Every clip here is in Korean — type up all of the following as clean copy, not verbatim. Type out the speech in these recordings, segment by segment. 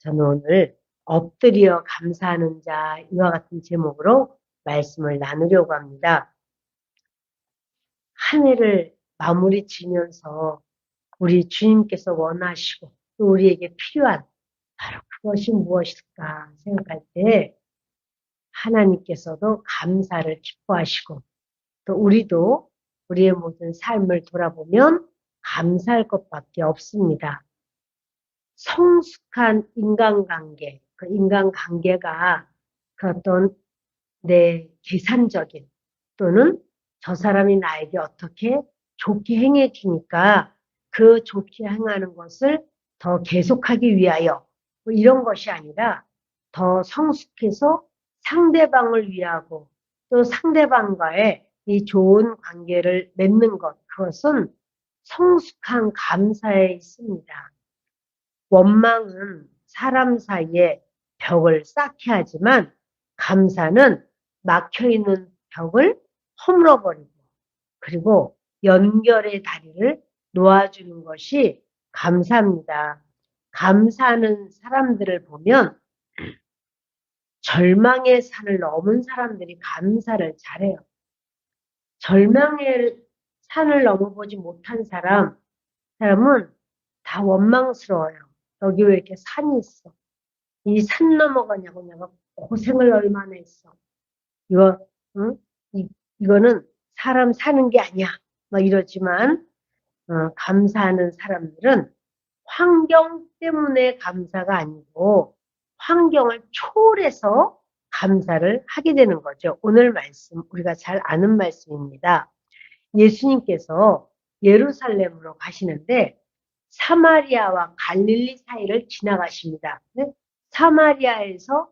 저는 오늘 엎드려 감사하는 자 이와 같은 제목으로 말씀을 나누려고 합니다. 한 해를 마무리 지면서 우리 주님께서 원하시고 또 우리에게 필요한 바로 그것이 무엇일까 생각할 때 하나님께서도 감사를 기뻐하시고 또 우리도 우리의 모든 삶을 돌아보면 감사할 것밖에 없습니다. 성숙한 인간관계, 그 인간관계가 그 어떤 내 계산적인 또는 저 사람이 나에게 어떻게 좋게 행해 주니까 그 좋게 행하는 것을 더 계속하기 위하여 뭐 이런 것이 아니라 더 성숙해서 상대방을 위하고 또 상대방과의 이 좋은 관계를 맺는 것, 그것은 성숙한 감사에 있습니다. 원망은 사람 사이에 벽을 쌓게 하지만 감사는 막혀있는 벽을 허물어버리고 그리고 연결의 다리를 놓아주는 것이 감사입니다. 감사하는 사람들을 보면 절망의 산을 넘은 사람들이 감사를 잘해요. 절망의 산을 넘어보지 못한 사람은 다 원망스러워요. 여기 왜 이렇게 산이 있어? 이 산 넘어가냐고 내가 고생을 얼마나 했어. 이거, 응? 이거는 사람 사는 게 아니야. 막 이러지만, 감사하는 사람들은 환경 때문에 감사가 아니고 환경을 초월해서 감사를 하게 되는 거죠. 오늘 말씀, 우리가 잘 아는 말씀입니다. 예수님께서 예루살렘으로 가시는데 사마리아와 갈릴리 사이를 지나가십니다. 사마리아에서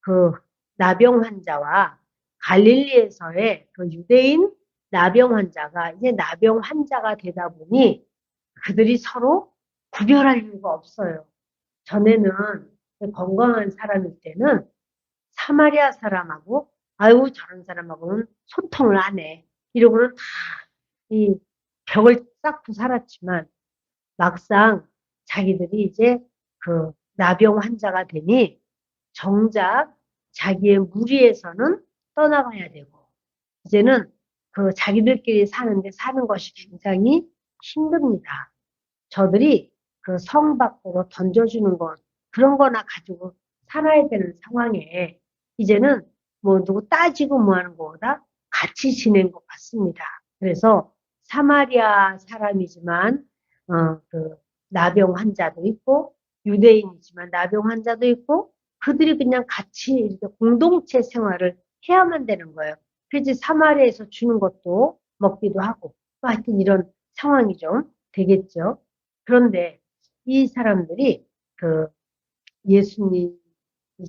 그 나병 환자와 갈릴리에서의 그 유대인 나병 환자가 이제 나병 환자가 되다 보니 그들이 서로 구별할 이유가 없어요. 전에는 건강한 사람일 때는 사마리아 사람하고 아유 저런 사람하고는 소통을 안 해. 이러고는 다 이 벽을 쌓고 살았지만 막상 자기들이 이제 그 나병 환자가 되니 정작 자기의 무리에서는 떠나가야 되고 이제는 그 자기들끼리 사는 것이 굉장히 힘듭니다. 저들이 그 성 밖으로 던져주는 것 그런 거나 가지고 살아야 되는 상황에 이제는 뭐 누구 따지고 뭐 하는 것보다 같이 지낸 것 같습니다. 그래서 사마리아 사람이지만 그 나병 환자도 있고 유대인이지만 나병 환자도 있고 그들이 그냥 같이 이렇게 공동체 생활을 해야만 되는 거예요. 그래서 사마리아에서 주는 것도 먹기도 하고 하여튼 이런 상황이 좀 되겠죠. 그런데 이 사람들이 그 예수님이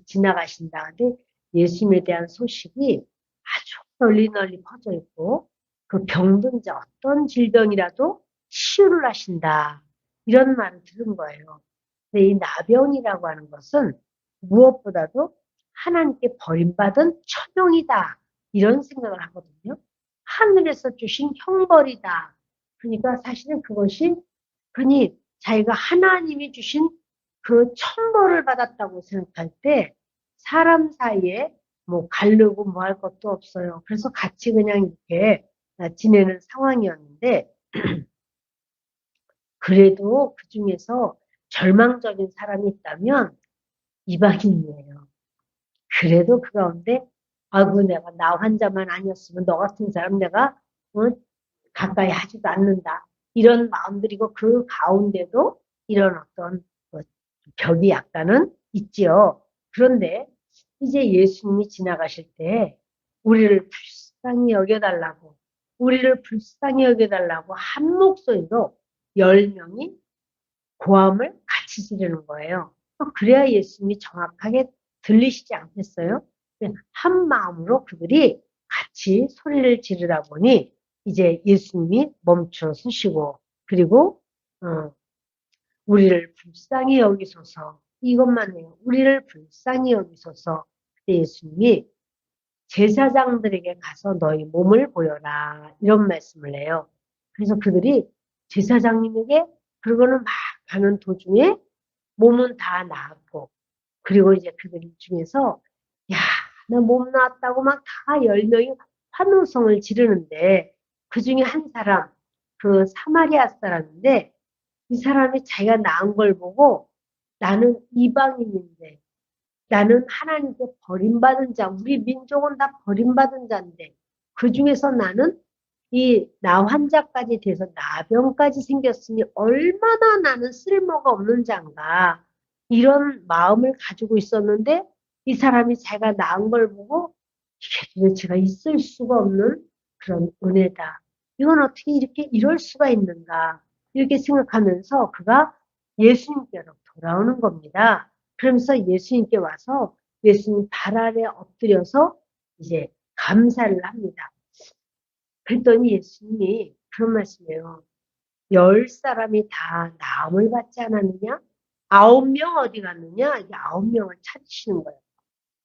지나가신다. 근데 예수님에 대한 소식이 아주 널리 널리 퍼져 있고 그 병든 자 어떤 질병이라도 치유를 하신다. 이런 말을 들은 거예요. 근데 이 나병이라고 하는 것은 무엇보다도 하나님께 버림받은 천용이다. 이런 생각을 하거든요. 하늘에서 주신 형벌이다. 그러니까 사실은 그것이 그러니 자기가 하나님이 주신 그 천벌을 받았다고 생각할 때 사람 사이에 뭐 가르고 뭐 할 것도 없어요. 그래서 같이 그냥 이렇게 지내는 상황이었는데 그래도 그 중에서 절망적인 사람이 있다면 이방인이에요. 그래도 그 가운데 아이고 내가 나 환자만 아니었으면 너 같은 사람 내가 가까이 하지도 않는다. 이런 마음들이고 그 가운데도 이런 어떤 벽이 약간은 있지요. 그런데 이제 예수님이 지나가실 때 우리를 불쌍히 여겨달라고 우리를 불쌍히 여겨달라고 한 목소리로 10명이 고함을 같이 지르는 거예요. 그래야 예수님이 정확하게 들리시지 않겠어요? 한 마음으로 그들이 같이 소리를 지르다 보니 이제 예수님이 멈춰 서시고 그리고 우리를 불쌍히 여기소서 이것만 해요. 우리를 불쌍히 여기소서. 그때 예수님이 제사장들에게 가서 너희 몸을 보여라 이런 말씀을 해요. 그래서 그들이 제사장님에게 그러고는 막 가는 도중에 몸은 다 나았고 그리고 이제 그들 중에서 야, 나 몸 나왔다고 막 다 10명이 환호성을 지르는데 그 중에 한 사람, 그 사마리아 사람인데 이 사람이 자기가 나은 걸 보고 나는 이방인인데 나는 하나님께 버림받은 자, 우리 민족은 다 버림받은 자인데 그 중에서 나는 이 나 환자까지 돼서 나병까지 생겼으니 얼마나 나는 쓸모가 없는 자인가 이런 마음을 가지고 있었는데 이 사람이 자기가 나은 걸 보고 이게 도대체가 있을 수가 없는 그런 은혜다. 이건 어떻게 이렇게 이럴 수가 있는가 이렇게 생각하면서 그가 예수님께로 돌아오는 겁니다. 그러면서 예수님께 와서 예수님 발 아래 엎드려서 이제 감사를 합니다. 그랬더니 예수님이 그런 말씀이에요. 10사람이 다 나음을 받지 않았느냐? 9명 어디 갔느냐? 이게 9명을 찾으시는 거예요.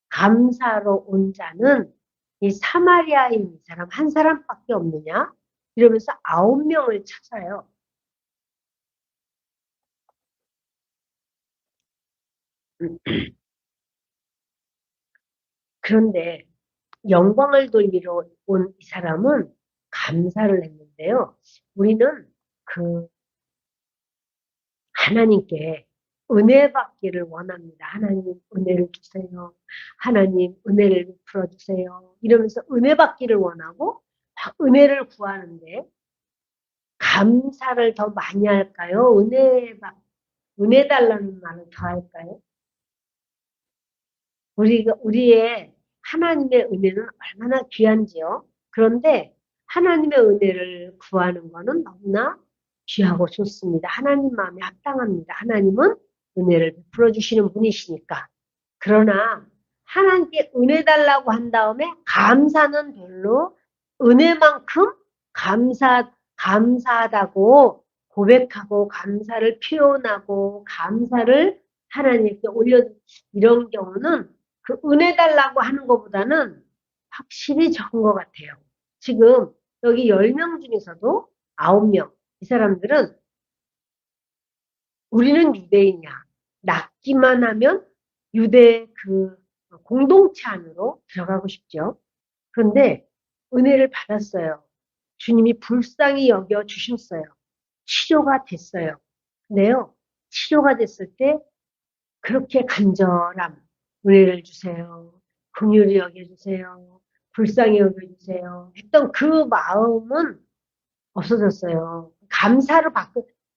감사로 온 자는 이 사마리아인 이 사람 한 사람밖에 없느냐? 이러면서 9명을 찾아요. 그런데 영광을 돌리러 온 이 사람은 감사를 했는데요. 우리는 그 하나님께 은혜 받기를 원합니다. 하나님 은혜를 주세요. 하나님 은혜를 베풀어 주세요. 이러면서 은혜 받기를 원하고 은혜를 구하는데 감사를 더 많이 할까요? 은혜 달라는 말을 더 할까요? 우리의 하나님의 은혜는 얼마나 귀한지요. 그런데 하나님의 은혜를 구하는 것은 너무나 귀하고 좋습니다. 하나님 마음에 합당합니다. 하나님은 은혜를 베풀어 주시는 분이시니까. 그러나 하나님께 은혜 달라고 한 다음에 감사는 별로 은혜만큼 감사하다고 고백하고 감사를 표현하고 감사를 하나님께 이런 경우는 그 은혜 달라고 하는 것보다는 확실히 적은 것 같아요. 지금 여기 10명 중에서도 9명, 이 사람들은 우리는 유대인이야. 낫기만 하면 유대 그 공동체 안으로 들어가고 싶죠. 그런데 은혜를 받았어요. 주님이 불쌍히 여겨 주셨어요. 치료가 됐어요. 근데요, 치료가 됐을 때 그렇게 간절함, 은혜를 주세요. 긍휼히 여겨주세요. 불쌍히 여겨주세요. 했던 그 마음은 없어졌어요.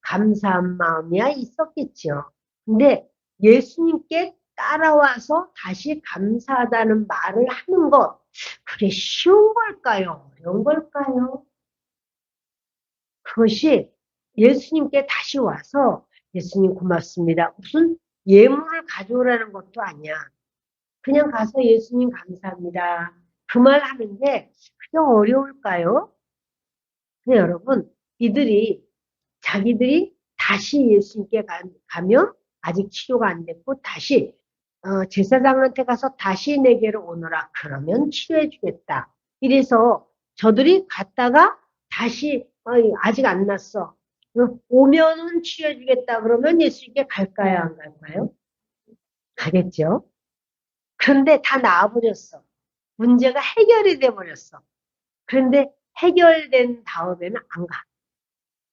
감사한 마음이야 있었겠죠. 근데 예수님께 따라와서 다시 감사하다는 말을 하는 것, 그게 쉬운 걸까요? 어려운 걸까요? 그것이 예수님께 다시 와서 예수님 고맙습니다. 무슨 예물을 가져오라는 것도 아니야. 그냥 가서 예수님 감사합니다. 그 말 하는 게 그게 어려울까요? 근데 여러분, 자기들이 다시 예수님께 가면 아직 치료가 안 됐고 다시 제사장한테 가서 다시 내게로 오너라. 그러면 치료해 주겠다. 이래서 저들이 갔다가 다시 아직 안 났어. 오면은 치료해 주겠다. 그러면 예수님께 갈까요? 안 갈까요? 가겠죠. 그런데 다 나아버렸어. 문제가 해결이 돼버렸어. 그런데 해결된 다음에는 안 가.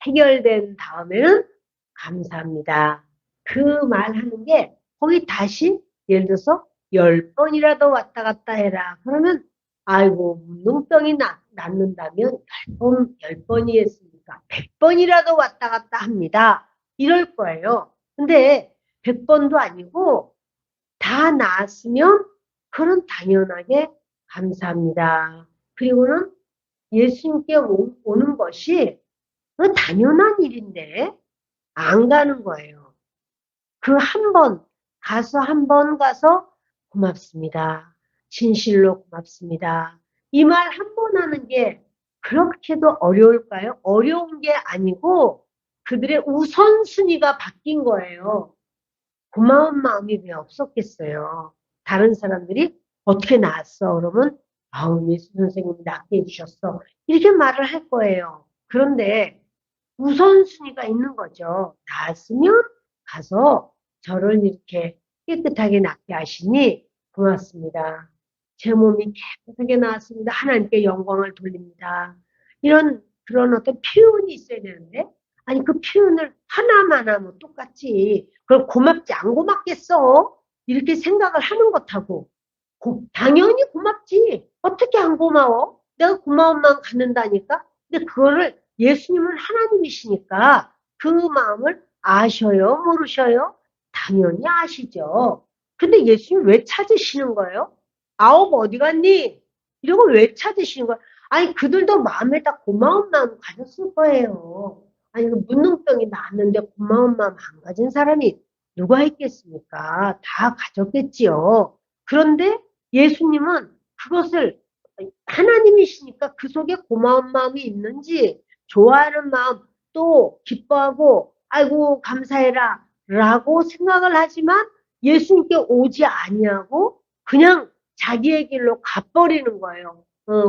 해결된 다음에는 감사합니다. 그 말 하는 게 거기 다시 예를 들어서 10번이라도 왔다 갔다 해라. 그러면 아이고 문둥병이 낫는다면 10번이 했으니까 100번이라도 왔다 갔다 합니다. 이럴 거예요. 근데 100번도 아니고 다 나았으면 그건 당연하게 감사합니다. 그리고는 예수님께 오는 것이 그건 당연한 일인데 안 가는 거예요. 그 한 번 가서 고맙습니다. 진실로 고맙습니다. 이 말 한 번 하는 게 그렇게도 어려울까요? 어려운 게 아니고 그들의 우선순위가 바뀐 거예요. 고마운 마음이 왜 없었겠어요. 다른 사람들이 어떻게 나았어? 그러면 아우 예수 선생님이 낫게 해주셨어. 이렇게 말을 할 거예요. 그런데 우선순위가 있는 거죠. 나았으면 가서 저를 이렇게 깨끗하게 낫게 하시니 고맙습니다. 제 몸이 깨끗하게 나왔습니다. 하나님께 영광을 돌립니다. 그런 어떤 표현이 있어야 되는데, 아니, 그 표현을 하나만 하면 똑같지. 그럼 고맙지, 안 고맙겠어? 이렇게 생각을 하는 것하고, 당연히 고맙지. 어떻게 안 고마워? 내가 고마운 마음 갖는다니까? 근데 그거를 예수님은 하나님이시니까 그 마음을 아셔요? 모르셔요? 당연히 아시죠. 근데 예수님 왜 찾으시는 거예요? 아홉 어디 갔니? 이러고 왜 찾으시는 거예요? 아니, 그들도 마음에다 고마운 마음 가졌을 거예요. 아니, 그 문둥병이 나왔는데 고마운 마음 안 가진 사람이 누가 있겠습니까? 다 가졌겠지요. 그런데 예수님은 그것을 하나님이시니까 그 속에 고마운 마음이 있는지, 좋아하는 마음, 또 기뻐하고 아이고 감사해라 라고 생각을 하지만 예수님께 오지 아니하고 그냥 자기의 길로 가버리는 거예요.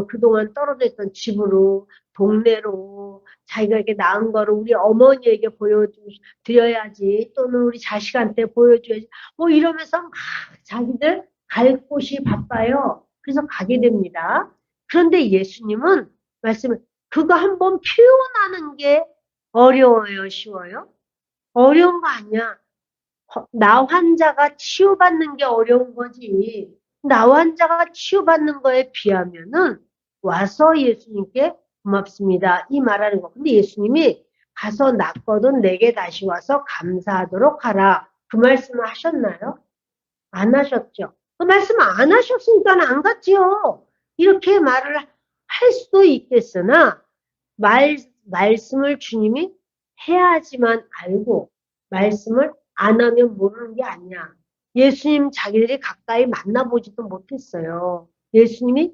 그동안 떨어져 있던 집으로, 동네로, 자기가 이렇게 낳은 거를 우리 어머니에게 보여드려야지, 또는 우리 자식한테 보여줘야지, 뭐 이러면서 막 자기들 갈 곳이 바빠요. 그래서 가게 됩니다. 그런데 예수님은 말씀을, 그거 한번 표현하는 게 어려워요, 쉬워요? 어려운 거 아니야. 나 환자가 치유받는 게 어려운 거지. 나 환자가 치유받는 거에 비하면은 와서 예수님께 고맙습니다. 이 말하는 거. 근데 예수님이 가서 낫거든 내게 다시 와서 감사하도록 하라. 그 말씀을 하셨나요? 안 하셨죠. 그 말씀 안 하셨으니까 안 갔지요. 이렇게 말을 할 수도 있겠으나 말씀을 주님이 해야지만 알고 말씀을 안 하면 모르는 게 아니야. 예수님 자기들이 가까이 만나보지도 못했어요. 예수님이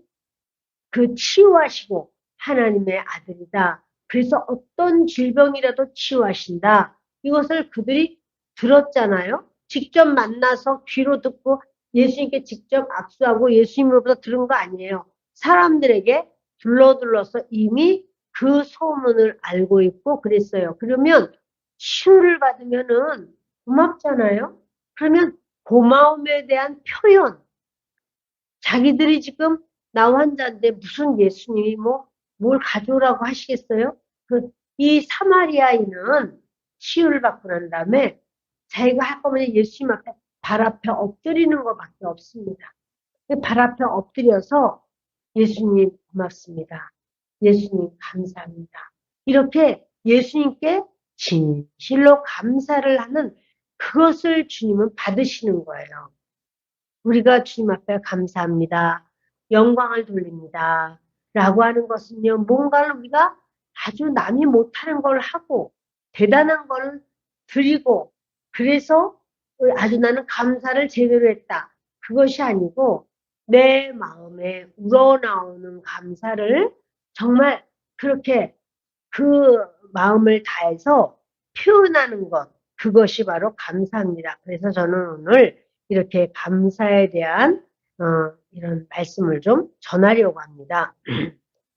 그 치유하시고 하나님의 아들이다. 그래서 어떤 질병이라도 치유하신다. 이것을 그들이 들었잖아요. 직접 만나서 귀로 듣고 예수님께 직접 악수하고 예수님으로부터 들은 거 아니에요. 사람들에게 둘러둘러서 이미 그 소문을 알고 있고 그랬어요. 그러면 치유를 받으면은 고맙잖아요. 그러면 고마움에 대한 표현, 자기들이 지금 나 환자인데 무슨 예수님이 뭘 가져오라고 하시겠어요? 이 사마리아인은 치유를 받고 난 다음에 자기가 할 거면 예수님 앞에 발 앞에 엎드리는 것밖에 없습니다. 발 앞에 엎드려서 예수님 고맙습니다. 예수님 감사합니다. 이렇게 예수님께 진실로 감사를 하는 그것을 주님은 받으시는 거예요. 우리가 주님 앞에 감사합니다. 영광을 돌립니다. 라고 하는 것은요, 뭔가를 우리가 아주 남이 못하는 걸 하고, 대단한 걸 드리고, 그래서 아주 나는 감사를 제대로 했다. 그것이 아니고, 내 마음에 우러나오는 감사를 정말 그렇게 그 마음을 다해서 표현하는 것, 그것이 바로 감사입니다. 그래서 저는 오늘 이렇게 감사에 대한 이런 말씀을 좀 전하려고 합니다.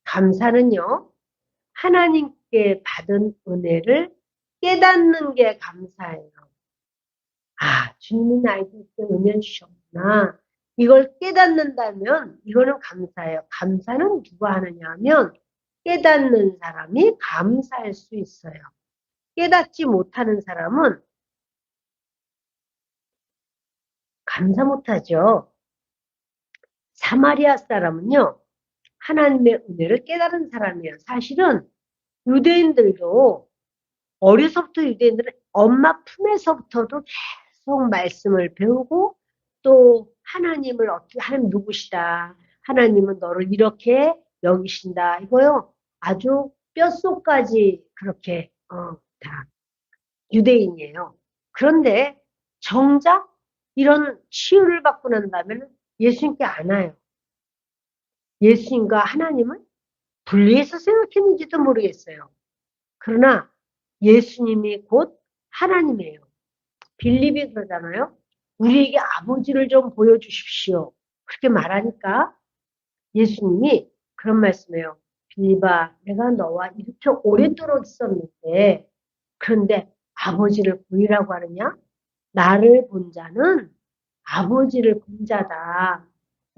감사는요, 하나님께 받은 은혜를 깨닫는 게 감사예요. 아, 주님이 나에게 이렇게 은혜 주셨구나. 이걸 깨닫는다면 이거는 감사예요. 감사는 누가 하느냐 하면 깨닫는 사람이 감사할 수 있어요. 깨닫지 못하는 사람은 감사 못하죠. 사마리아 사람은요, 하나님의 은혜를 깨달은 사람이에요. 사실은 유대인들도 어려서부터 유대인들은 엄마 품에서부터도 계속 말씀을 배우고 또 하나님을 어떻게 하나님 누구시다. 하나님은 너를 이렇게 여기신다. 이거요. 아주 뼛속까지 그렇게 다 유대인이에요. 그런데 정작 이런 치유를 받고 난 다음에는 예수님께 안 와요. 예수님과 하나님을 분리해서 생각했는지도 모르겠어요. 그러나 예수님이 곧 하나님이에요. 빌립이 그러잖아요. 우리에게 아버지를 좀 보여주십시오. 그렇게 말하니까 예수님이 그런 말씀이에요. 빌립아, 내가 너와 이렇게 오랫도록 있었는데 그런데 아버지를 보이라고 하느냐? 나를 본 자는 아버지를 본 자다.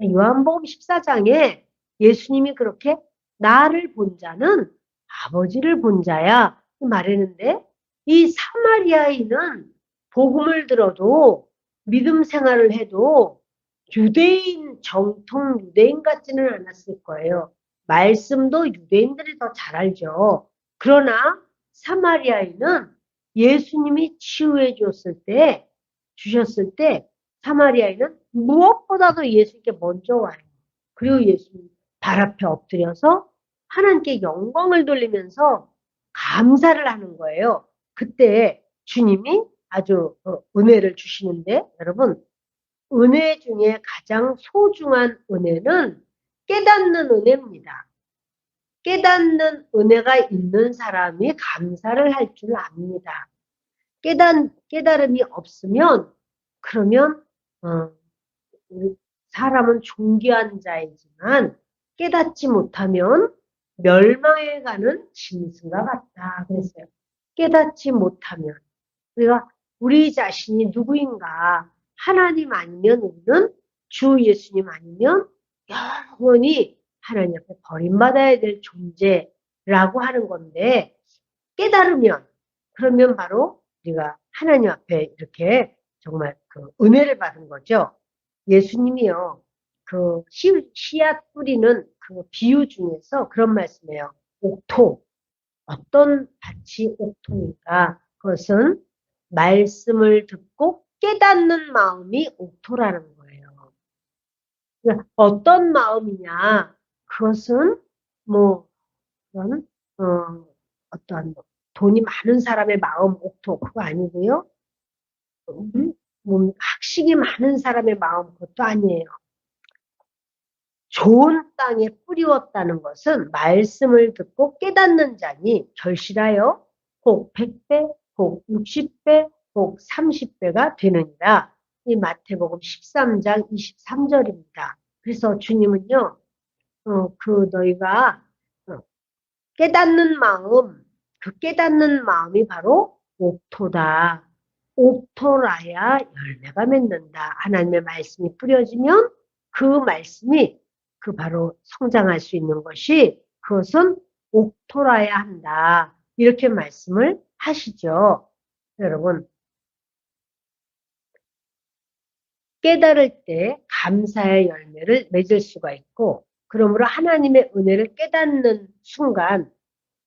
요한복음 14장에 예수님이 그렇게 나를 본 자는 아버지를 본 자야 말했는데 이 사마리아인은 복음을 들어도 믿음 생활을 해도 유대인, 정통 유대인 같지는 않았을 거예요. 말씀도 유대인들이 더 잘 알죠. 그러나 사마리아인은 예수님이 치유해 주셨을 때 사마리아인은 무엇보다도 예수님께 먼저 와요. 그리고 예수님 발 앞에 엎드려서 하나님께 영광을 돌리면서 감사를 하는 거예요. 그때 주님이 아주 은혜를 주시는데 여러분 은혜 중에 가장 소중한 은혜는 깨닫는 은혜입니다. 깨닫는 은혜가 있는 사람이 감사를 할 줄 압니다. 깨달음이 없으면 그러면 사람은 존귀한 자이지만 깨닫지 못하면 멸망에 가는 짐승과 같다 그랬어요. 깨닫지 못하면 우리가 우리 자신이 누구인가 하나님 아니면 우리는 주 예수님 아니면 영원히 하나님 앞에 버림받아야 될 존재라고 하는 건데 깨달으면 그러면 바로 우리가 하나님 앞에 이렇게 정말 그 은혜를 받은 거죠. 예수님이요. 그 씨앗 뿌리는 그 비유 중에서 그런 말씀이에요. 옥토. 어떤 밭이 옥토인가? 그것은 말씀을 듣고 깨닫는 마음이 옥토라는 거예요. 그러니까 어떤 마음이냐? 그것은 뭐 그런 어떠한 돈이 많은 사람의 마음 옥토 그거 아니고요. 학식이 많은 사람의 마음 그것도 아니에요. 좋은 땅에 뿌리웠다는 것은 말씀을 듣고 깨닫는 자니 결실하여 혹 100배, 혹 60배, 혹 30배가 되느니라. 이 마태복음 13장 23절입니다. 그래서 주님은요, 너희가 깨닫는 마음, 그 깨닫는 마음이 바로 옥토다. 옥토라야 열매가 맺는다. 하나님의 말씀이 뿌려지면 그 말씀이 그 바로 성장할 수 있는 것이 그것은 옥토라야 한다. 이렇게 말씀을 하시죠. 여러분 깨달을 때 감사의 열매를 맺을 수가 있고 그러므로 하나님의 은혜를 깨닫는 순간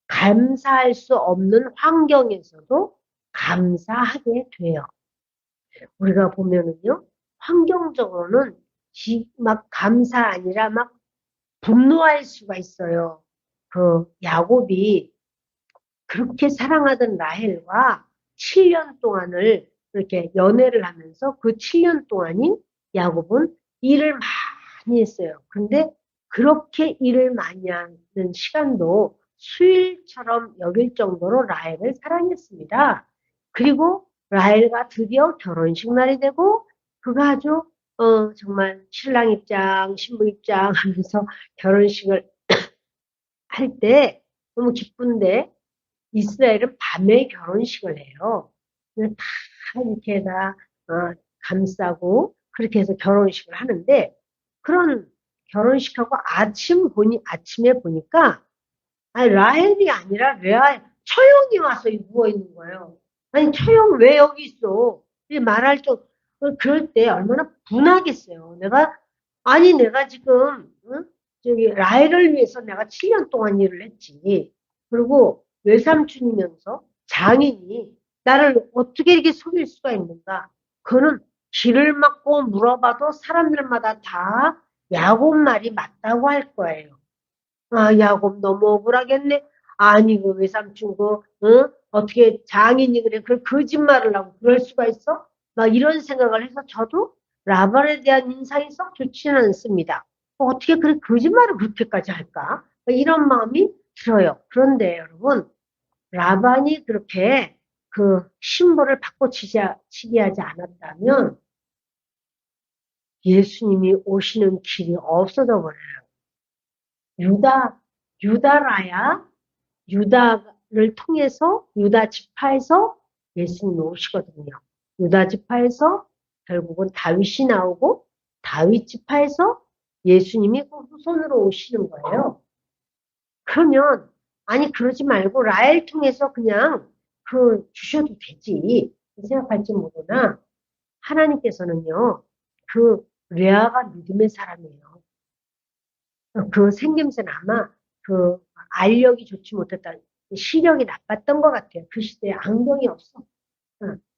감사할 수 없는 환경에서도 감사하게 돼요. 우리가 보면은요, 환경적으로는 막 감사 아니라 막 분노할 수가 있어요. 그 야곱이 그렇게 사랑하던 라헬과 7년 동안을 이렇게 연애를 하면서 그 7년 동안이 야곱은 일을 많이 했어요. 근데 그렇게 일을 많이 하는 시간도 수일처럼 여길 정도로 라헬을 사랑했습니다. 그리고 라헬과 드디어 결혼식 날이 되고 그가 아주 정말 신랑 입장, 신부 입장 하면서 결혼식을 할 때 너무 기쁜데 이스라엘은 밤에 결혼식을 해요. 다 이렇게 다 감싸고 그렇게 해서 결혼식을 하는데 그런 결혼식하고 아침에 보니까 아니 라헬이 아니라 레아 처형이 와서 누워 있는 거예요. 아니 처형 왜 여기 있어? 말할 때 그럴 때 얼마나 분하겠어요. 내가 지금 저기 라헬을 위해서 내가 7년 동안 일을 했지. 그리고 외삼촌이면서 장인이 나를 어떻게 이렇게 속일 수가 있는가? 그는 길을 막고 물어봐도 사람들마다 다 야곱 말이 맞다고 할 거예요. 아, 야곱 너무 억울하겠네. 아니, 그 외삼촌, 어떻게 장인이 그래. 그 거짓말을 하고 그럴 수가 있어? 막 이런 생각을 해서 저도 라반에 대한 인상이 썩 좋지는 않습니다. 어떻게 그래, 거짓말을 그렇게까지 할까? 이런 마음이 들어요. 그런데 여러분, 라반이 그렇게 그 신부를 바꿔치기 하지 않았다면 예수님이 오시는 길이 없어져 버려요. 유다라야 유다를 통해서 유다 지파에서 예수님이 오시거든요. 유다 지파에서 결국은 다윗이 나오고 다윗 지파에서 예수님이 그 후손으로 오시는 거예요. 그러면 아니 그러지 말고 라헬 통해서 그냥 주셔도 되지 생각할지 모르나 하나님께서는요 그 레아가 믿음의 사람이에요. 그 생김새는 아마 그 알력이 좋지 못했다. 시력이 나빴던 것 같아요. 그 시대에 안경이 없어.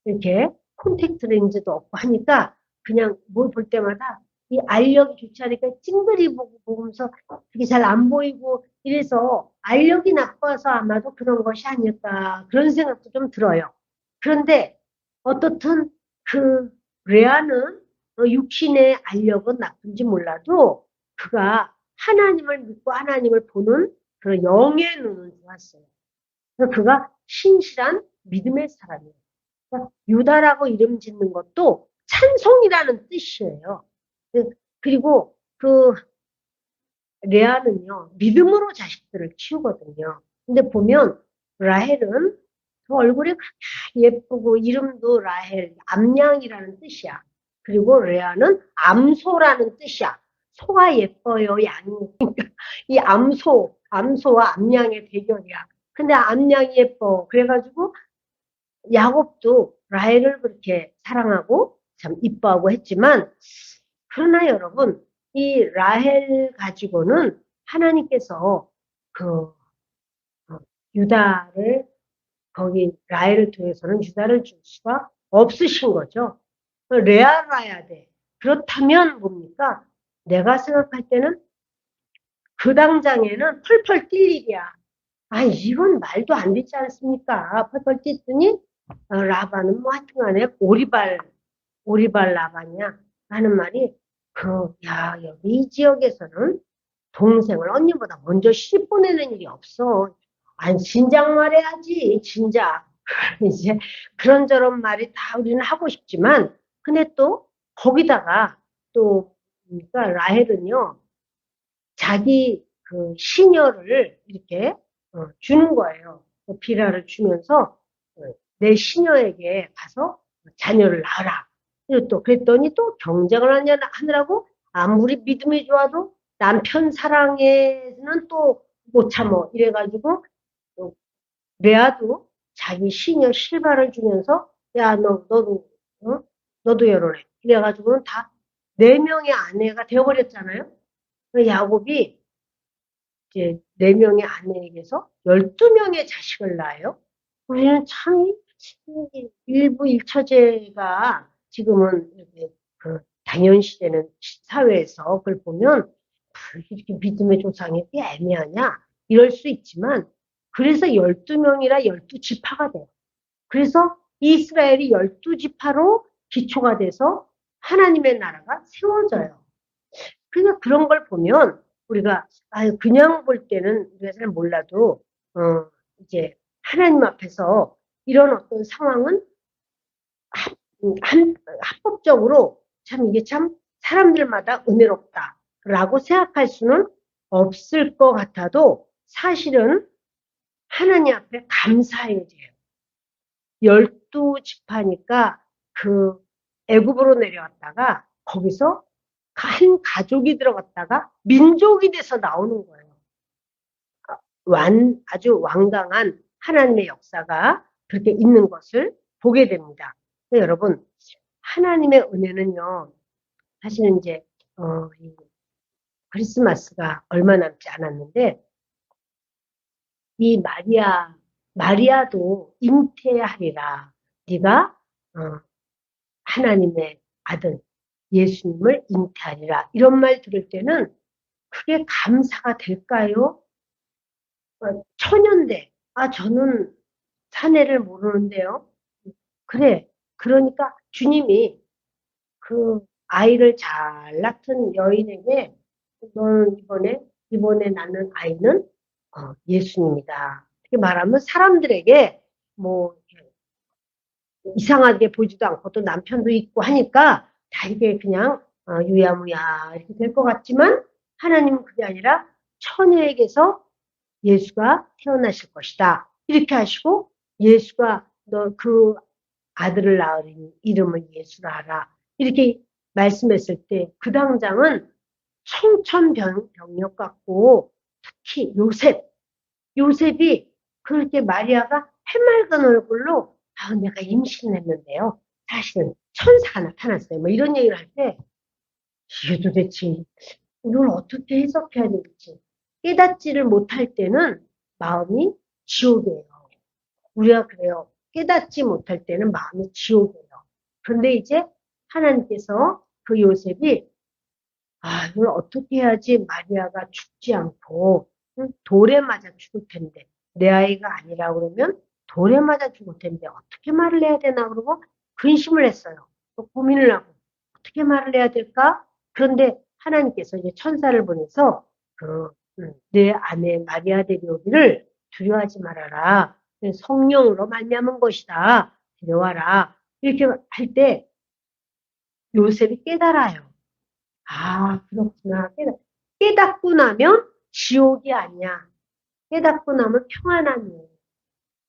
이렇게 콘택트 렌즈도 없고 하니까 그냥 뭘 볼 때마다 이 알력이 좋지 않으니까 찡그리 보면서 되게 잘 안 보이고 이래서 알력이 나빠서 아마도 그런 것이 아닐까 그런 생각도 좀 들어요. 그런데 어떻든 그 레아는 육신의 알력은 나쁜지 몰라도 그가 하나님을 믿고 하나님을 보는 그런 영의 눈은 좋았어요. 그래서 그가 신실한 믿음의 사람이에요. 그러니까 유다라고 이름 짓는 것도 찬송이라는 뜻이에요. 그리고 그 레아는요, 믿음으로 자식들을 키우거든요. 근데 보면 라헬은 그 얼굴이 그렇게 예쁘고 이름도 라헬, 암양이라는 뜻이야. 그리고 레아는 암소라는 뜻이야. 소가 예뻐요, 양이. 그러니까 이 암소와 암양의 대결이야. 근데 암양이 예뻐. 그래가지고 야곱도 라헬을 그렇게 사랑하고 참 이뻐하고 했지만 그러나 여러분 이 라헬 가지고는 하나님께서 그 유다를 거기 라헬을 통해서는 유다를 줄 수가 없으신 거죠. 레아라야 돼. 그렇다면 뭡니까? 내가 생각할 때는 그 당장에는 펄펄 뛸 일이야. 아, 이건 말도 안 되지 않습니까? 펄펄 뛰더니 라반은 뭐 하여튼간에 오리발 라반이야 하는 말이 여기 이 지역에서는 동생을 언니보다 먼저 시집 보내는 일이 없어. 아니 진작 말해야지 진작. 이제 그런저런 말이 다 우리는 하고 싶지만 근데 또 거기다가 또 그러니까 라헬은요 자기 그 시녀를 이렇게 주는 거예요. 비라를 주면서 내 시녀에게 가서 자녀를 낳아라. 그리고 또 그랬더니 또 경쟁을 하느라고 아무리 믿음이 좋아도 남편 사랑에는 또 못 참어. 이래가지고 레아도 자기 시녀 실바를 주면서 야 너도 결혼해. 이래가지고는 다 4명의 아내가 되어버렸잖아요. 야곱이 이제 4명의 아내에게서 12명의 자식을 낳아요. 우리는 참 일부 일처제가 지금은 이렇게 당연시되는 사회에서 그걸 보면 이렇게 믿음의 조상이 꽤 애매하냐 이럴 수 있지만 그래서 12명이라 12지파가 돼요. 그래서 이스라엘이 12지파로 기초가 돼서 하나님의 나라가 세워져요. 그러니까 그런 걸 보면 우리가 그냥 볼 때는 우리가 잘 몰라도 이제 하나님 앞에서 이런 어떤 상황은 합법적으로 참 이게 참 사람들마다 은혜롭다라고 생각할 수는 없을 것 같아도 사실은 하나님 앞에 감사해야 돼요. 12지파니까 그 애굽으로 내려왔다가 거기서 한 가족이 들어갔다가 민족이 돼서 나오는 거예요. 아주 완강한 하나님의 역사가 그렇게 있는 것을 보게 됩니다. 여러분, 하나님의 은혜는요, 사실은 이제, 크리스마스가 얼마 남지 않았는데, 이 마리아도 잉태하리라. 네가, 하나님의 아들, 예수님을 잉태하리라. 이런 말 들을 때는 그게 감사가 될까요? 천연대. 저는 사내를 모르는데요. 그래. 그러니까 주님이 그 아이를 잘 낳던 여인에게 너는 이번에 낳는 아이는 예수님이다. 이렇게 말하면 사람들에게 뭐 이상하게 보지도 않고 또 남편도 있고 하니까 다 이게 그냥 유야무야 이렇게 될 것 같지만 하나님은 그게 아니라 처녀에게서 예수가 태어나실 것이다. 이렇게 하시고 예수가 너 그 아들을 낳으리니 이름을 예수라 하라. 이렇게 말씀했을 때 그 당장은 청천벽력 같고 특히 요셉이 그렇게 마리아가 해맑은 얼굴로 내가 임신했는데요. 사실은 천사가 나타났어요. 뭐 이런 얘기를 할 때 이게 도대체 이걸 어떻게 해석해야 될지 깨닫지를 못할 때는 마음이 지옥이에요. 우리가 그래요. 깨닫지 못할 때는 마음이 지옥이에요. 그런데 이제 하나님께서 그 요셉이 이걸 어떻게 해야지 마리아가 죽지 않고 돌에 맞아 죽을 텐데 내 아이가 아니라 그러면 돌에 맞아 죽을 텐데 어떻게 말을 해야 되나 그러고 근심을 했어요. 또 고민을 하고 어떻게 말을 해야 될까? 그런데 하나님께서 이제 천사를 보내서 내 아내 마리아 데려오기를 두려워하지 말아라. 성령으로 말미암은 것이다. 데려와라. 이렇게 할 때 요셉이 깨달아요. 그렇구나. 깨닫고 나면 지옥이 아니야. 깨닫고 나면 평안함이에요.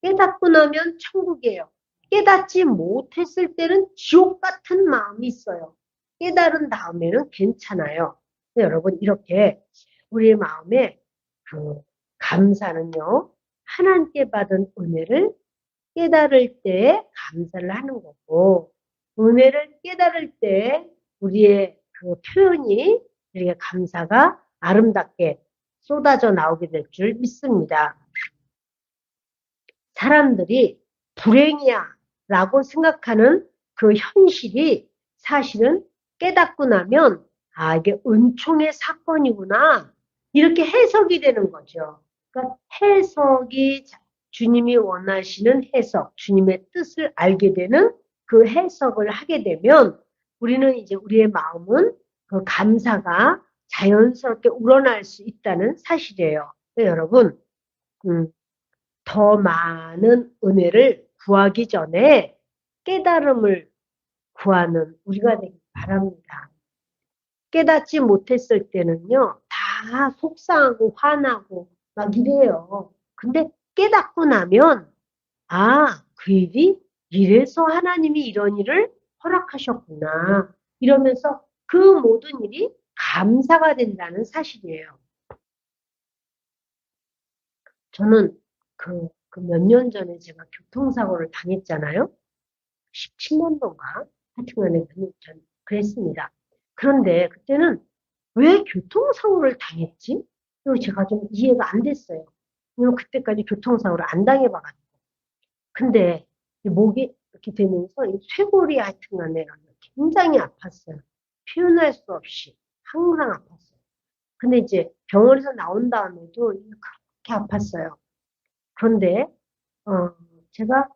깨닫고 나면 천국이에요. 깨닫지 못했을 때는 지옥 같은 마음이 있어요. 깨달은 다음에는 괜찮아요. 여러분, 이렇게 우리의 마음에 그 감사는요, 하나님께 받은 은혜를 깨달을 때 감사를 하는 거고, 은혜를 깨달을 때 우리의 그 표현이, 우리의 감사가 아름답게 쏟아져 나오게 될 줄 믿습니다. 사람들이 불행이야 라고 생각하는 그 현실이 사실은 깨닫고 나면 이게 은총의 사건이구나 이렇게 해석이 되는 거죠. 그러니까 해석이 주님이 원하시는 해석, 주님의 뜻을 알게 되는 그 해석을 하게 되면 우리는 이제 우리의 마음은 그 감사가 자연스럽게 우러날 수 있다는 사실이에요. 여러분, 더 많은 은혜를 구하기 전에 깨달음을 구하는 우리가 되기 바랍니다. 깨닫지 못했을 때는요, 다 속상하고 화나고 막 이래요. 근데 깨닫고 나면, 그 일이 이래서 하나님이 이런 일을 허락하셨구나. 이러면서 그 모든 일이 감사가 된다는 사실이에요. 저는 그 몇 년 전에 제가 교통사고를 당했잖아요. 17년도인가? 하여튼간에 그랬습니다. 그런데 그때는 왜 교통사고를 당했지? 그리고 제가 좀 이해가 안 됐어요. 왜냐면 그때까지 교통사고를 안 당해봐가지고. 근데 목이 이렇게 되면서 이 쇄골이 하여튼간에 굉장히 아팠어요. 표현할 수 없이 항상 아팠어요. 근데 이제 병원에서 나온 다음에도 그렇게 아팠어요. 그런데 제가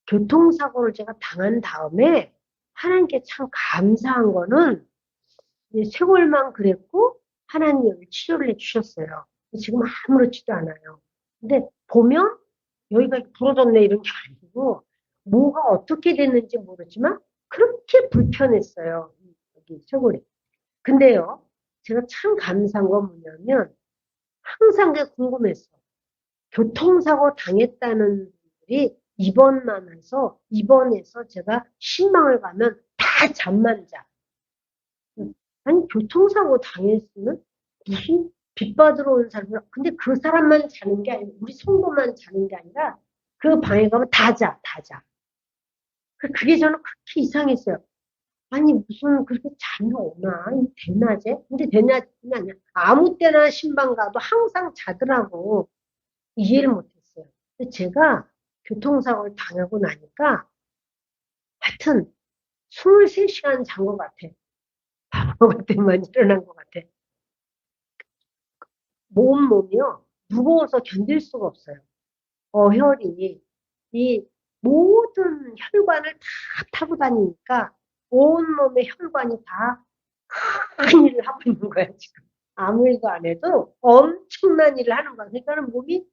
교통사고를 제가 당한 다음에 하나님께 참 감사한 거는 쇄골만 그랬고 하나님이 치료를 해주셨어요. 지금 아무렇지도 않아요. 근데 보면 여기가 부러졌네 이런 게 아니고 뭐가 어떻게 됐는지 모르지만 그렇게 불편했어요. 여기 쇄골이. 근데요, 제가 참 감사한 건 뭐냐면 항상 그게 궁금했어. 교통사고 당했다는 분들이 입원해서 제가 신방을 가면 다 잠만 자. 아니, 교통사고 당했으면 무슨 빚 받으러 온 사람, 근데 그 사람만 자는 게 아니고, 우리 성도만 자는 게 아니라, 그 방에 가면 다 자. 그게 저는 그렇게 이상했어요. 아니, 무슨 그렇게 잠이 오나? 대낮에? 근데 대낮이 아니야. 아무 때나 신방 가도 항상 자더라고. 이해를 못했어요. 근데 제가 교통사고를 당하고 나니까 하여튼 23시간 잔 것 같아. 밥 먹을 때만 일어난 것 같아. 몸이요. 무거워서 견딜 수가 없어요. 어혈이 이 모든 혈관을 다 타고 다니니까 온몸의 혈관이 다 큰 일을 하고 있는 거야, 지금. 아무 일도 안 해도 엄청난 일을 하는 거야. 그러니까 몸이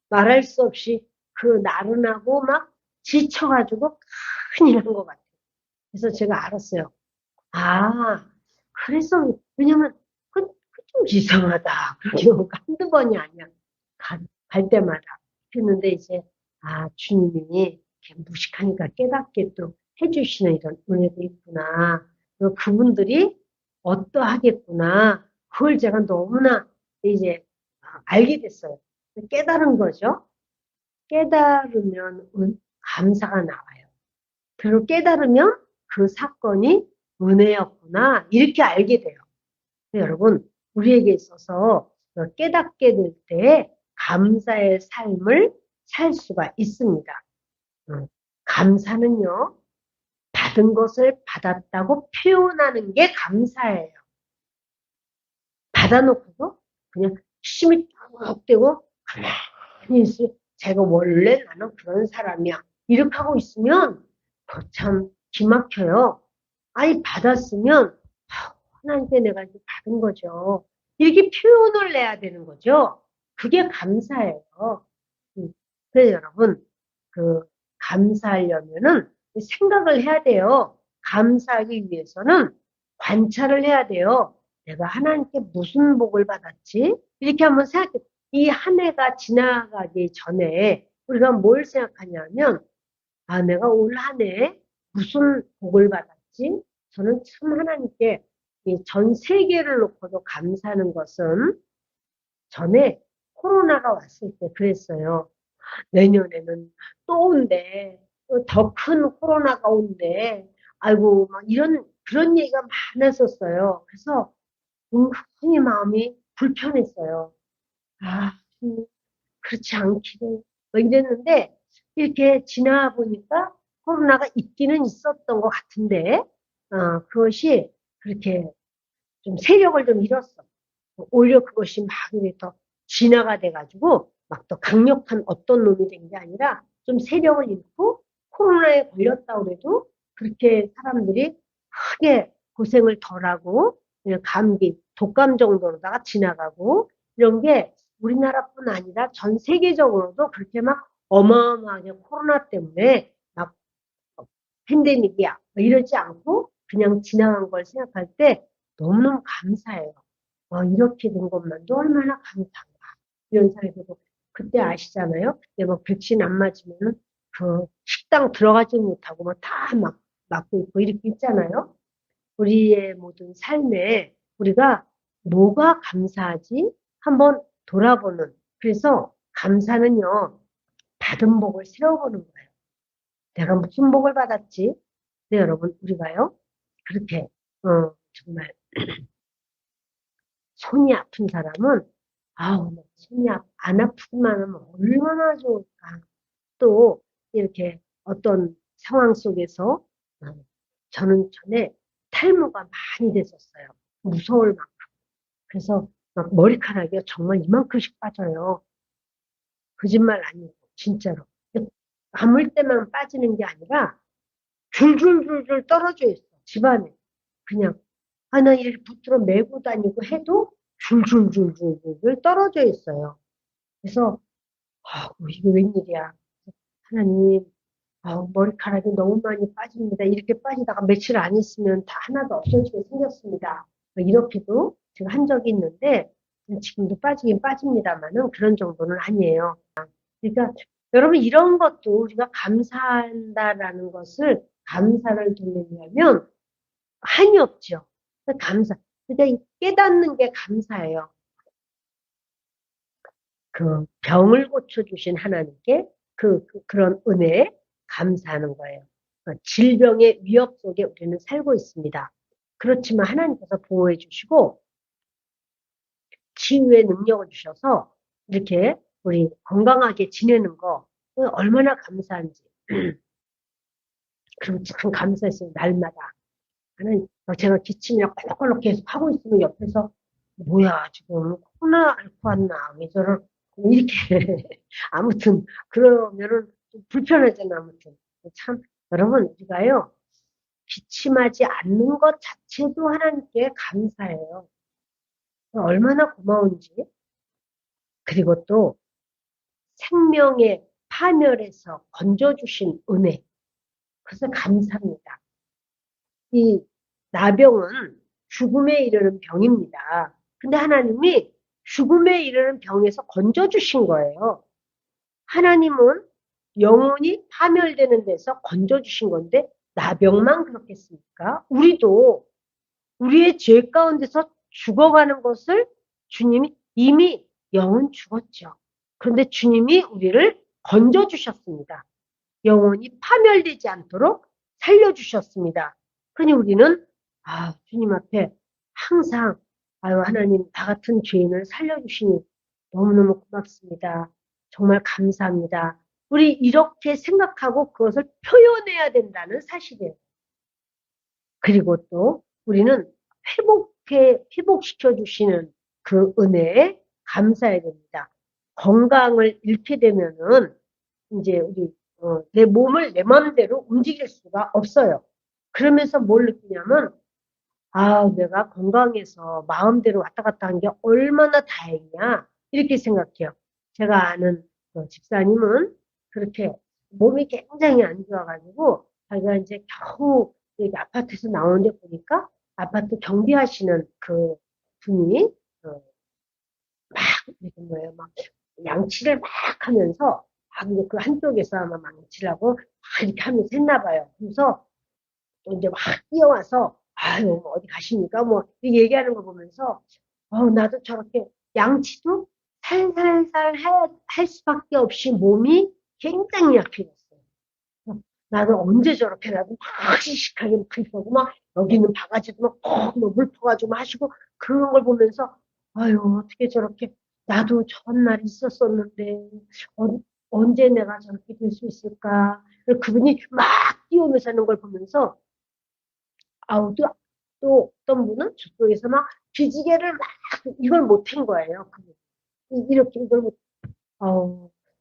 말할 수 없이 나른하고 막 지쳐가지고 큰일 한 것 같아요. 그래서 제가 알았어요. 그래서, 왜냐면, 좀 이상하다. 그런 경우가 한두 번이 아니야. 갈 때마다. 했는데 이제, 주님이 이렇게 무식하니까 깨닫게 또 해주시는 이런 은혜도 있구나. 그리고 그분들이 어떠하겠구나. 그걸 제가 너무나 이제 알게 됐어요. 깨달은 거죠. 깨달으면 감사가 나와요. 그리고 깨달으면 그 사건이 은혜였구나. 이렇게 알게 돼요. 여러분, 우리에게 있어서 깨닫게 될 때 감사의 삶을 살 수가 있습니다. 감사는요, 받은 것을 받았다고 표현하는 게 감사예요. 받아놓고도 그냥 힘이 쭉 되고 가만히 있어요. 제가 원래 나는 그런 사람이야. 이렇게 하고 있으면 참 기막혀요. 아니 받았으면 하나님께 내가 이제 받은 거죠. 이렇게 표현을 내야 되는 거죠. 그게 감사예요. 그래서 여러분 감사하려면은 생각을 해야 돼요. 감사하기 위해서는 관찰을 해야 돼요. 내가 하나님께 무슨 복을 받았지? 이렇게 한번 생각해. 이 한 해가 지나가기 전에 우리가 뭘 생각하냐면 내가 올 한 해 무슨 복을 받았지? 저는 참 하나님께 전 세계를 놓고도 감사하는 것은 전에 코로나가 왔을 때 그랬어요. 내년에는 또 온대. 더 큰 코로나가 온대. 아이고, 막 그런 얘기가 많았었어요. 그래서 은근히 마음이 불편했어요. 아, 그렇지 않기를. 뭐 이랬는데, 이렇게 지나 보니까 코로나가 있기는 있었던 것 같은데, 그것이 그렇게 좀 세력을 좀 잃었어. 오히려 그것이 막 이렇게 더 진화가 돼가지고 막 더 강력한 어떤 놈이 된 게 아니라 좀 세력을 잃고 코로나에 걸렸다고 해도 그렇게 사람들이 크게 고생을 덜하고 그냥 감기, 독감 정도로다가 지나가고 이런 게 우리나라뿐 아니라 전 세계적으로도 그렇게 막 어마어마하게 코로나 때문에 막 팬데믹이야 뭐 이러지 않고 그냥 지나간 걸 생각할 때 너무너무 감사해요. 이렇게 된 것만도 얼마나 감사한가. 이런 생각이 들고, 그때 아시잖아요? 그때 뭐 백신 안 맞으면은 그 식당 들어가지 못하고 뭐 다 막 막고 있고 이렇게 있잖아요? 우리의 모든 삶에 우리가 뭐가 감사하지? 한번 돌아보는. 그래서 감사는요, 받은 복을 세워보는 거예요. 내가 무슨 복을 받았지? 네, 여러분, 우리가요, 그렇게, 정말 손이 아픈 사람은 아우 손이 안 아프기만 하면 얼마나 좋을까. 또 이렇게 어떤 상황 속에서 저는 전에 탈모가 많이 됐었어요. 무서울 만큼. 그래서 막 머리카락이 정말 이만큼씩 빠져요. 거짓말 아니고 진짜로. 감을 때만 빠지는 게 아니라 줄줄줄줄 떨어져 있어. 집안에. 그냥 나 이렇게 붙들어 메고 다니고 해도 줄줄줄줄줄 떨어져 있어요. 그래서 이게 웬일이야. 하나님, 머리카락이 너무 많이 빠집니다. 이렇게 빠지다가 며칠 안 있으면 다 하나도 없어지게 생겼습니다. 뭐 이렇게도 제가 한 적이 있는데 지금도 빠지긴 빠집니다만은 그런 정도는 아니에요. 그러니까 여러분 이런 것도 우리가 감사한다라는 것을 감사를 드리려면 한이 없죠. 감사. 그러니까 깨닫는 게 감사예요. 그 병을 고쳐주신 하나님께 그런 은혜에 감사하는 거예요. 질병의 위협 속에 우리는 살고 있습니다. 그렇지만 하나님께서 보호해 주시고 치유의 능력을 주셔서 이렇게 우리 건강하게 지내는 거 얼마나 감사한지. 그럼 참 감사했어요. 날마다. 하나님, 제가 기침이나 꼴록꼴록 계속 하고 있으면 옆에서 뭐야 지금 코로나 앓고 왔나 왜 저런 이렇게 아무튼 그러면은 좀 불편하잖아. 아무튼 참 여러분 우리가요 기침하지 않는 것 자체도 하나님께 감사해요. 얼마나 고마운지. 그리고 또 생명의 파멸에서 건져주신 은혜, 그래서 감사합니다. 이 나병은 죽음에 이르는 병입니다. 근데 하나님이 죽음에 이르는 병에서 건져주신 거예요. 하나님은 영혼이 파멸되는 데서 건져주신 건데 나병만 그렇겠습니까? 우리도 우리의 죄 가운데서 죽어가는 것을 주님이 이미 영은 죽었죠. 그런데 주님이 우리를 건져주셨습니다. 영혼이 파멸되지 않도록 살려주셨습니다. 그러니 우리는 주님 앞에 항상 하나님 나 같은 죄인을 살려주시니 너무너무 고맙습니다. 정말 감사합니다. 우리 이렇게 생각하고 그것을 표현해야 된다는 사실이에요. 그리고 또 우리는 회복시켜 주시는 그 은혜에 감사해야 됩니다. 건강을 잃게 되면은 이제 우리 내 몸을 내 마음대로 움직일 수가 없어요. 그러면서 뭘 느끼냐면 내가 건강해서 마음대로 왔다 갔다 한 게 얼마나 다행이야 이렇게 생각해요. 제가 아는 집사님은 그렇게 몸이 굉장히 안 좋아가지고 자기가 이제 겨우 여기 아파트에서 나오는데 보니까 아파트 경비하시는 그 분이 막 이렇게 뭐예요, 막 양치를 막 하면서 이제 그 한쪽에서 아마 망치라고 막 이렇게 하면서 했나 봐요. 그래서 또 이제 막 뛰어와서 아유 뭐 어디 가십니까? 뭐 이렇게 얘기하는 거 보면서 나도 저렇게 양치도 살살살 할 수밖에 없이 몸이 굉장히 약해졌어요. 나는 언제 저렇게 나도 막 씩씩하게 막 막 여기는 바가지도 막물 퍼가지고 마시고 그런 걸 보면서 아유 어떻게 저렇게 나도 저런 날이 있었었는데 언제 내가 저렇게 될 수 있을까? 그분이 막 뛰어오면서 하는 걸 보면서 또 어떤 분은 저쪽에서 막 기지개를 막 이걸 못한 거예요. 이렇게 이걸 못,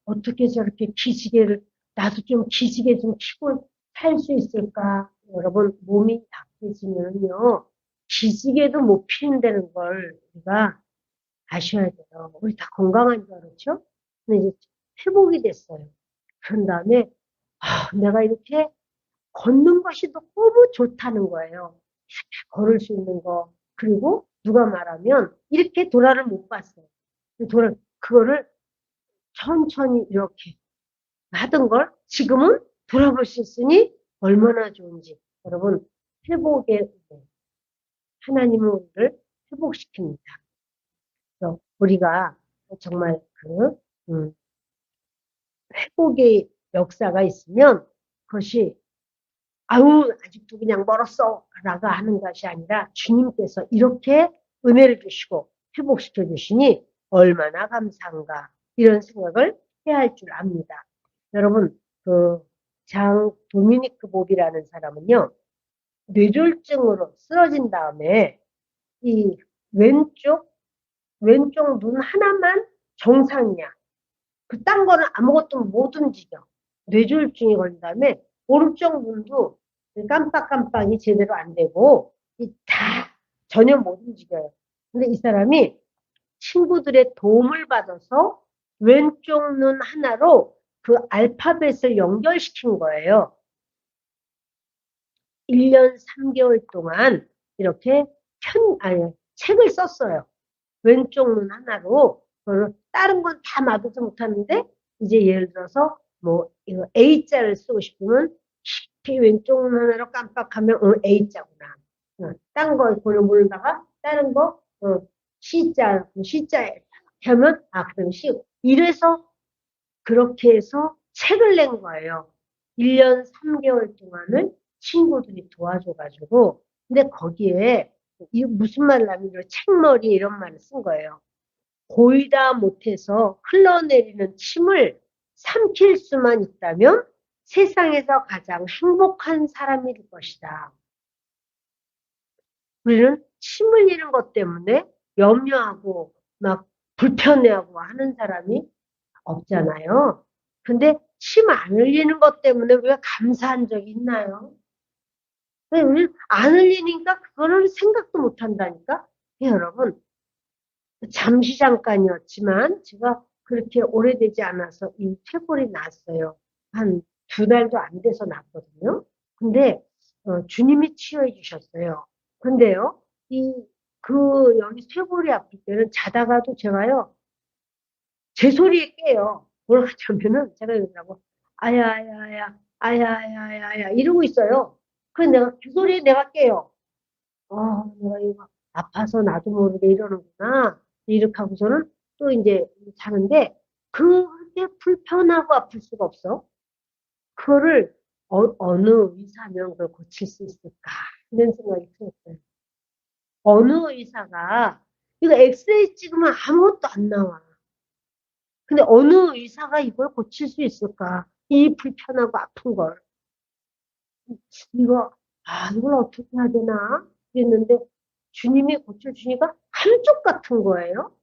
어떻게 저렇게 기지개를 나도 좀 기지개 좀 키고 살 수 있을까? 여러분 몸이 약해지면요 기지개도 못 피운다는 걸 우리가 아셔야 돼요. 우리 다 건강한 줄 알았죠? 근데 이제 회복이 됐어요. 그런 다음에 내가 이렇게 걷는 것이 너무 좋다는 거예요. 이렇게 걸을 수 있는 거. 그리고 누가 말하면 이렇게 도라를 못 봤어요. 그거를 천천히 이렇게 하던 걸 지금은 돌아볼 수 있으니 얼마나 좋은지. 여러분, 회복의 하나님은 우리를 회복시킵니다. 그래서 우리가 정말 회복의 역사가 있으면 그것이 아직도 그냥 멀었어 라고 하는 것이 아니라 주님께서 이렇게 은혜를 주시고 회복시켜 주시니 얼마나 감사한가 이런 생각을 해야 할 줄 압니다. 여러분 장 도미니크 봅이라는 사람은요 뇌졸중으로 쓰러진 다음에 이 왼쪽 눈 하나만 정상이야. 그 딴 거는 아무것도 못 움직여. 뇌졸중이 걸린 다음에 오른쪽 눈도 깜빡깜빡이 제대로 안 되고 다 전혀 못 움직여요. 근데 이 사람이 친구들의 도움을 받아서 왼쪽 눈 하나로 그 알파벳을 연결시킨 거예요. 1년 3개월 동안 이렇게 책을 썼어요. 왼쪽 눈 하나로 다른 건 다 맞아서 못하는데 이제 예를 들어서 뭐 이거 A자를 쓰고 싶으면 깊이 왼쪽 눈 하나로 깜빡하면 A자구나. 딴 거 모르다가 다른 거 C자 이렇게 하면 그럼 C. 이래서 그렇게 해서 책을 낸 거예요. 1년 3개월 동안을 친구들이 도와줘가지고 근데 거기에 이 무슨 말을 하면 책머리 이런 말을 쓴 거예요. 보이다 못해서 흘러내리는 침을 삼킬 수만 있다면 세상에서 가장 행복한 사람일 것이다. 우리는 침 흘리는 것 때문에 염려하고 막 불편해하고 하는 사람이 없잖아요. 근데 침 안 흘리는 것 때문에 우리가 감사한 적이 있나요? 우리 안 흘리니까 그거는 생각도 못 한다니까. 여러분 잠시 잠깐이었지만 제가 그렇게 오래되지 않아서 이 퇴골이 났어요. 한 2달도 안 돼서 났거든요. 근데 주님이 치유해 주셨어요. 근데요, 여기 쇄골이 아플 때는 자다가도 제가요, 제 소리에 깨요. 뭘 하냐면은 제가 이러라고 아야야야 아야야야야 이러고 있어요. 그래 내가 그 소리에 내가 깨요. 내가 이거 아파서 나도 모르게 이러는구나. 이렇게 하고서는 또 이제 자는데 그게 불편하고 아플 수가 없어. 그거를 어느 의사면 그걸 고칠 수 있을까? 이런 생각이 들었어요. 어느 의사가 이거 엑스레이 찍으면 아무것도 안 나와. 근데 어느 의사가 이걸 고칠 수 있을까? 이 불편하고 아픈 걸. 이거, 이걸 어떻게 해야 되나? 그랬는데 주님이 고쳐주니까 한쪽 같은 거예요.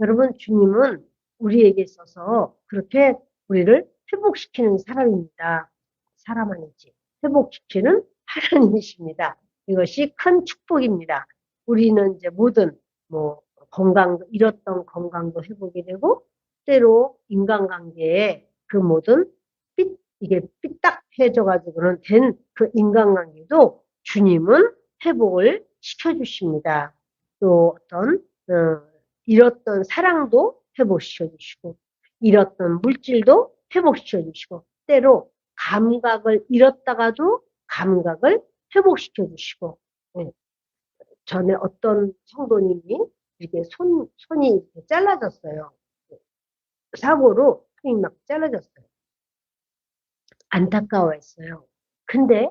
여러분, 주님은 우리에게 있어서 그렇게 우리를 회복시키는 사람입니다. 사람 아니지. 회복시키는 하나님이십니다. 이것이 큰 축복입니다. 우리는 이제 모든 잃었던 건강도 회복이 되고 때로 인간관계에 그 모든 이게 삐딱해져가지고는 된 그 인간관계도 주님은 회복을 시켜주십니다. 또 어떤 잃었던 사랑도 회복시켜 주시고 잃었던 물질도 회복시켜 주시고 때로 감각을 잃었다가도 감각을 회복시켜 주시고 전에 어떤 성도님이 이렇게 손이 이렇게 잘라졌어요. 사고로 손이 막 잘라졌어요. 안타까워했어요. 근데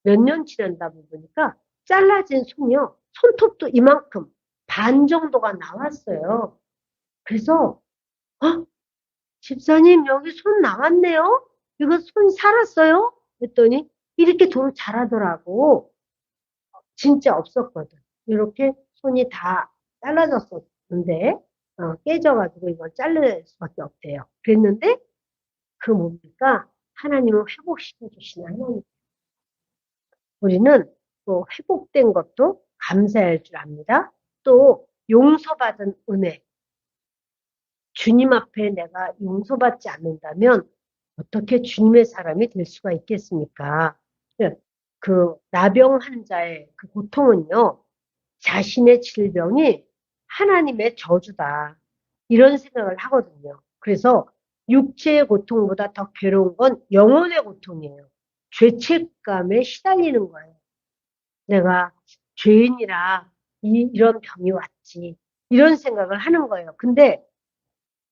몇 년 지난다 보니까 잘라진 손이요. 손톱도 이만큼 반 정도가 나왔어요. 그래서 집사님 여기 손 나왔네요. 이거 손 살았어요? 했더니 이렇게 도로 자라더라고. 진짜 없었거든. 이렇게 손이 다 잘라졌었는데 깨져가지고 이걸 자를 수밖에 없대요. 그랬는데 그 뭡니까? 하나님은 회복시켜 주신 하나님. 우리는 또 회복된 것도 감사할 줄 압니다. 또 용서받은 은혜. 주님 앞에 내가 용서받지 않는다면 어떻게 주님의 사람이 될 수가 있겠습니까? 그 나병 환자의 그 고통은요, 자신의 질병이 하나님의 저주다. 이런 생각을 하거든요. 그래서 육체의 고통보다 더 괴로운 건 영혼의 고통이에요. 죄책감에 시달리는 거예요. 내가 죄인이라 이런 병이 왔지. 이런 생각을 하는 거예요. 근데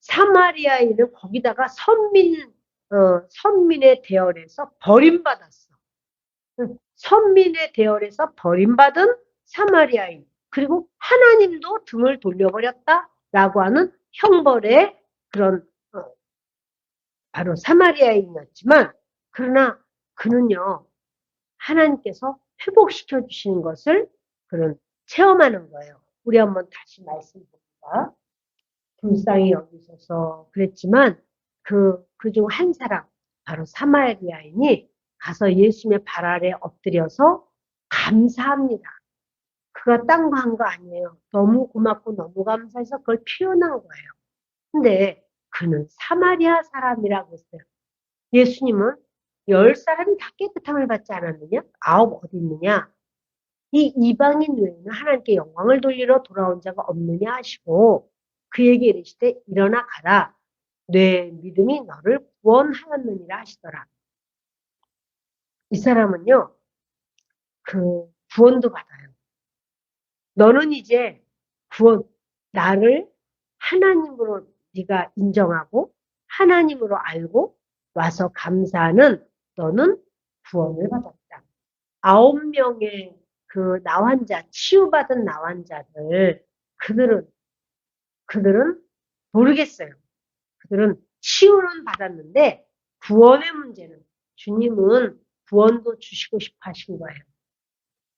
사마리아인은 거기다가 선민의 대열에서 버림받았어. 선민의 대열에서 버림받은 사마리아인. 그리고 하나님도 등을 돌려버렸다라고 하는 형벌의 그런 바로 사마리아인이었지만 그러나 그는요. 하나님께서 회복시켜 주시는 것을 그런 체험하는 거예요. 우리 한번 다시 말씀드립니다. 불쌍히 여기셔서 그랬지만 그중 한 사람 바로 사마리아인이 가서 예수님의 발 아래 엎드려서 감사합니다. 그가 딴 거 한 거 아니에요. 너무 고맙고 너무 감사해서 그걸 표현한 거예요. 근데 그는 사마리아 사람이라고 했어요. 예수님은 10사람이 다 깨끗함을 받지 않았느냐? 9 어디 있느냐? 이 이방인 외에는 하나님께 영광을 돌리러 돌아온 자가 없느냐 하시고 그에게 이르시되 일어나 가라. 내 믿음이 너를 구원하였느니라 하시더라. 이 사람은요. 그 구원도 받아요. 너는 이제 나를 하나님으로 네가 인정하고 하나님으로 알고 와서 감사하는 너는 구원을 받았다. 9명의 그 나환자, 치유받은 나환자들, 그들은 모르겠어요. 그들은 치유는 받았는데 구원의 문제는 주님은 구원도 주시고 싶어 하신 거예요.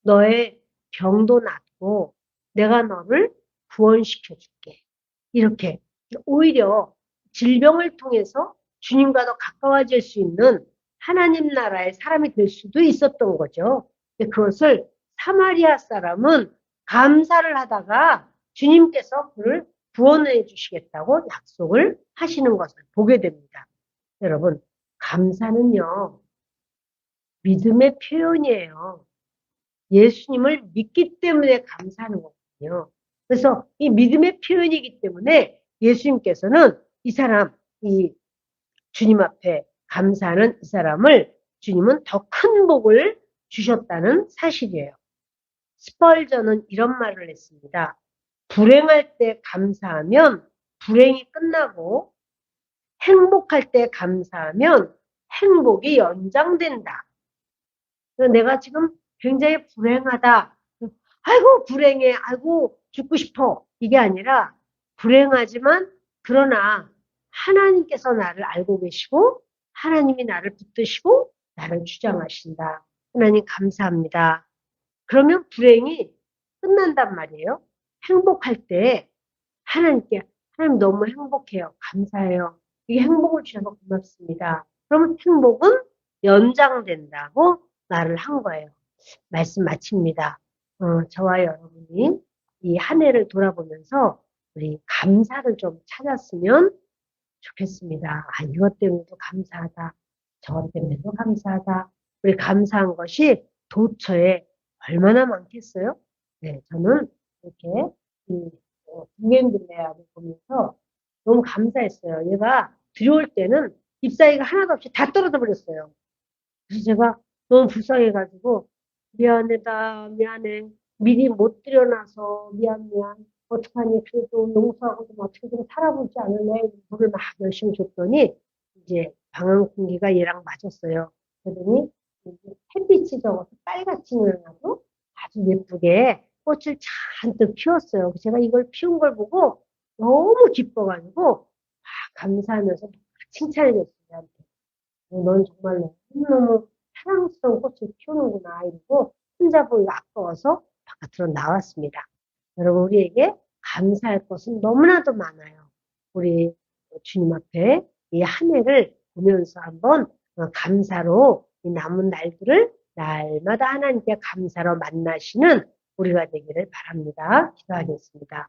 너의 병도 낫고 내가 너를 구원시켜 줄게. 이렇게 오히려 질병을 통해서 주님과 더 가까워질 수 있는 하나님 나라의 사람이 될 수도 있었던 거죠. 근데 그것을 사마리아 사람은 감사를 하다가 주님께서 그를 구원해 주시겠다고 약속을 하시는 것을 보게 됩니다. 여러분, 감사는요, 믿음의 표현이에요. 예수님을 믿기 때문에 감사하는 거거든요. 그래서 이 믿음의 표현이기 때문에 예수님께서는 이 주님 앞에 감사하는 이 사람을 주님은 더 큰 복을 주셨다는 사실이에요. 스펄전은 이런 말을 했습니다. 불행할 때 감사하면 불행이 끝나고 행복할 때 감사하면 행복이 연장된다. 내가 지금 굉장히 불행하다. 아이고 불행해. 아이고 죽고 싶어. 이게 아니라 불행하지만 그러나 하나님께서 나를 알고 계시고 하나님이 나를 붙드시고 나를 주장하신다. 하나님 감사합니다. 그러면 불행이 끝난단 말이에요. 행복할 때 하나님께 하나님 너무 행복해요. 감사해요. 이 행복을 주셔서 고맙습니다. 그러면 행복은 연장된다고 말을 한 거예요. 말씀 마칩니다. 저와 여러분이 이 한 해를 돌아보면서 우리 감사를 좀 찾았으면 좋겠습니다. 아, 이것 때문에도 감사하다. 저것 때문에도 감사하다. 우리 감사한 것이 도처에 얼마나 많겠어요? 네, 저는 이렇게 이 동행들레아를 보면서 너무 감사했어요. 얘가 들어올 때는 잎사귀가 하나도 없이 다 떨어져 버렸어요. 그래서 제가 너무 불쌍해가지고 미안하다 미안해 미리 못 들여놔서 미안 어떡하니 그래도 용서하고 좀 어떻게 좀 살아보지 않을래 물을 막 열심히 줬더니 이제 방학 공기가 얘랑 맞았어요. 그러더니 햇빛이 적어서 빨갛지 않아도 아주 예쁘게 꽃을 잔뜩 피웠어요. 제가 이걸 피운 걸 보고 너무 기뻐가지고 감사하면서 칭찬을 했어요. 얘한테. 넌 정말 너무너무 사랑스러운 꽃을 피우는구나 이러고 혼자 보기 아까워서 바깥으로 나왔습니다. 여러분 우리에게 감사할 것은 너무나도 많아요. 우리 주님 앞에 이 한 해를 보면서 한번 감사로 이 남은 날들을 날마다 하나님께 감사로 만나시는 우리가 되기를 바랍니다. 기도하겠습니다.